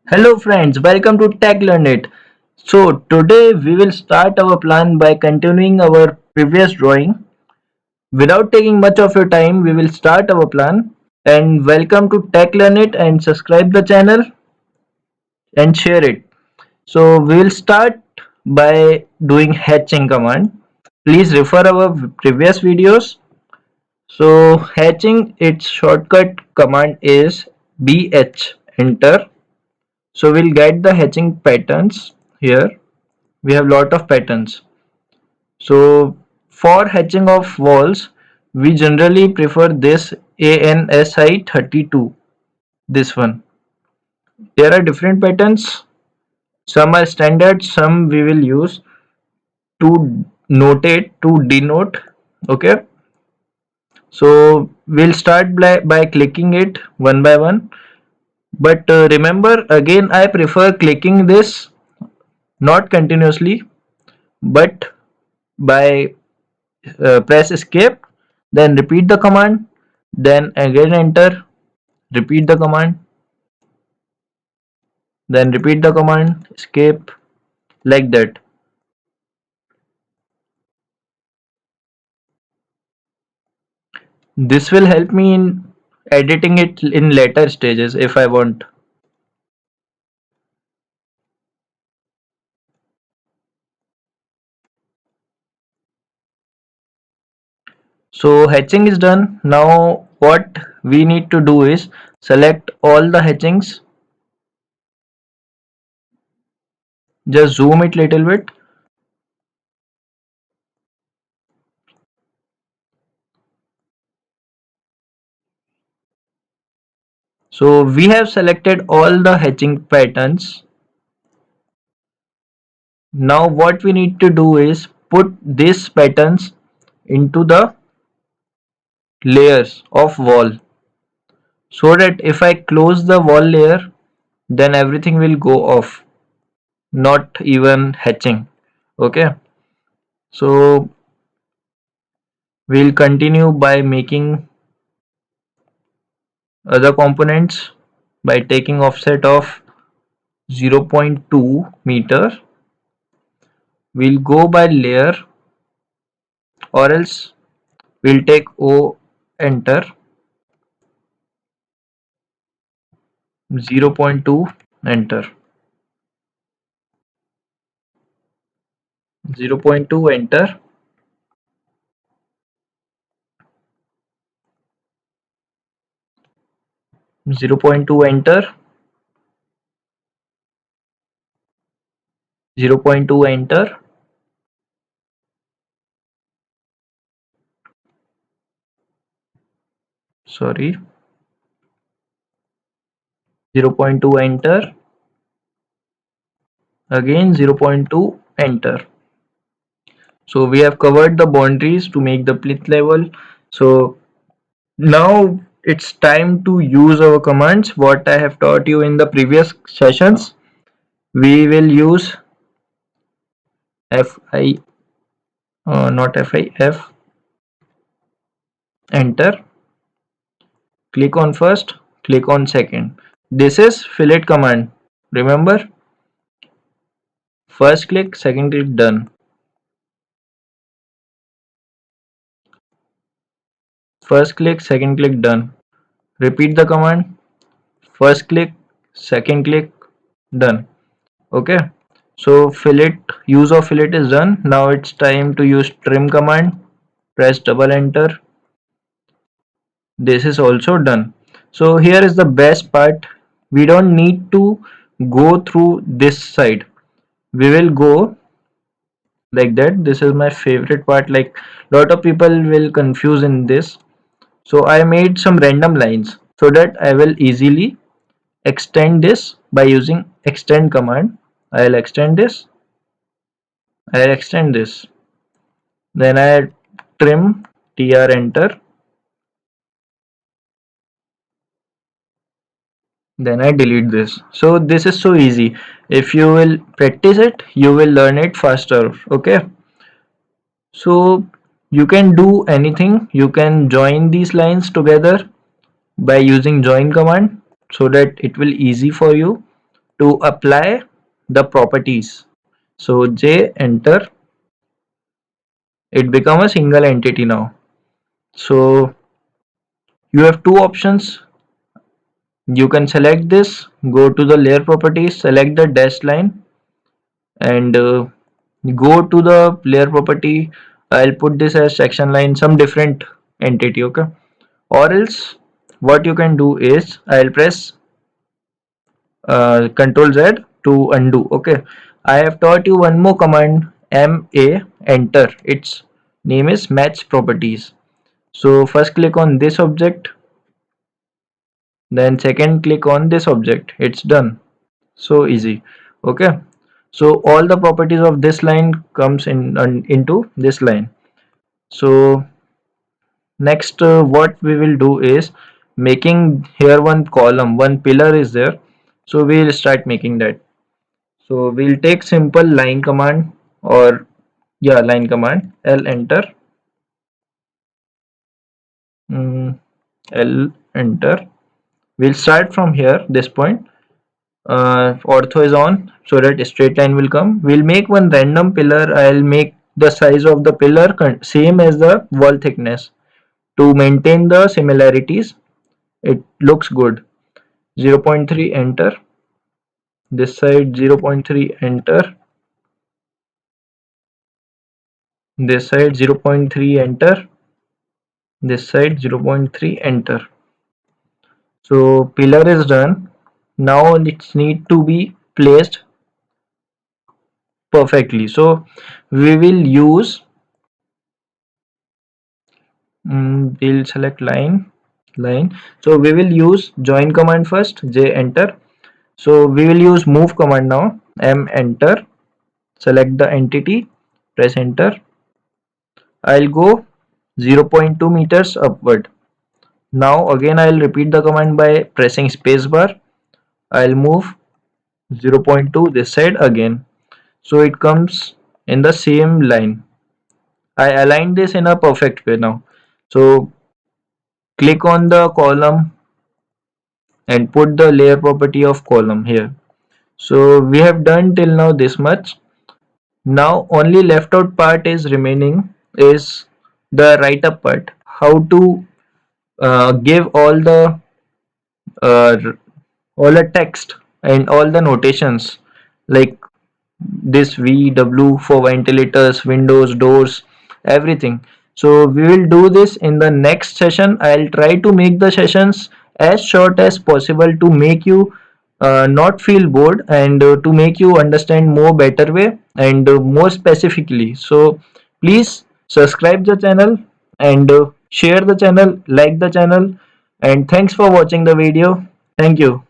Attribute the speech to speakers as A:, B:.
A: Hello friends, welcome to Tech Learn It. So today we will start our plan by continuing our previous drawing. Without taking much of your time, we will start our plan. And welcome to Tech Learn It and subscribe the channel and share it. So we will start by doing hatching command. Please refer our previous videos. So hatching its shortcut command is BH enter. So we'll get the hatching patterns here. We have lot of patterns. So for hatching of walls, we generally prefer this ANSI 32, this one. There are different patterns. Some are standard, some we will use to notate, to denote. Okay. So we'll start by clicking it one by one. But remember, again, I prefer clicking this not continuously, but by press escape, then repeat the command, then again enter, repeat the command, then repeat the command, escape, like that. This will help me in editing it in later stages if I want. So hatching is done. Now what we need to do is select all the hatchings. Just zoom it little bit. So we have selected all the hatching patterns. Now what we need to do is put these patterns into the layers of wall, so that if I close the wall layer, then everything will go off, not even hatching. Okay, so we'll continue by making other components by taking offset of 0.2 meter. We'll go by layer, or else we'll take O, enter, 0.2, enter, 0.2, enter, 0.2, enter, 0.2, enter, sorry, 0.2, enter, again 0.2, enter. So we have covered the boundaries to make the plinth level. So now it's time to use our commands what I have taught you in the previous sessions. We will use fi, not fi, f, enter, click on first, click on second. This is fillet command. Remember, first click, second click, done. First click, second click, done. Repeat the command, first click, second click, done. Okay, so fillet, use of fillet is done. Now it's time to use trim command. Press double enter. This is also done. So here is the best part. We don't need to go through this side. We will go like that. This is my favorite part. Like, lot of people will confuse in this. So I made some random lines so that I will easily extend this by using extend command. I'll extend this. I'll extend this. Then I trim, tr, enter. Then I delete this. So this is so easy. If you will practice it, you will learn it faster. Okay, so you can do anything. You can join these lines together by using join command, so that it will easy for you. to apply the properties. So J, enter, it become a single entity now. So you have two options. You can select this, go to the layer properties, select the dashed line, and go to the layer property. I'll put this as section line, some different entity, okay? Or else what you can do is I'll press Control Z to undo, okay? I have taught you one more command, MA, enter. Its name is match properties. So first click on this object, then second click on this object. It's done. So easy, okay? So all the properties of this line comes in into this line. So next what we will do is making here one column, one pillar is there, so we'll start making that. So we'll take simple line command, or yeah, line command, L, enter, L, enter. We'll start from here, this point. Ortho is on, so that a straight line will come. We'll make one random pillar. I'll make the size of the pillar same as the wall thickness to maintain the similarities. It looks good. 0.3, enter. This side 0.3, enter. This side 0.3, enter. This side 0.3, enter. So pillar is done. Now it need to be placed perfectly. So we will use, we'll select line. So we will use join command first, J, enter. So we will use move command now, M, enter. Select the entity, press enter. I'll go 0.2 meters upward. Now again I'll repeat the command by pressing spacebar. I'll move 0.2 this side again. So it comes in the same line. I aligned this in a perfect way now. So click on the column and put the layer property of column here. So we have done till now this much. Now only left out part is remaining, is the write up part. How to give uh, all the text and all the notations, like this VW for ventilators, windows, doors, everything. So we will do this in the next session. I'll try to make the sessions as short as possible to make you not feel bored, and to make you understand more better way, and more specifically. So please subscribe the channel, and share the channel, like the channel, and thanks for watching the video. Thank you.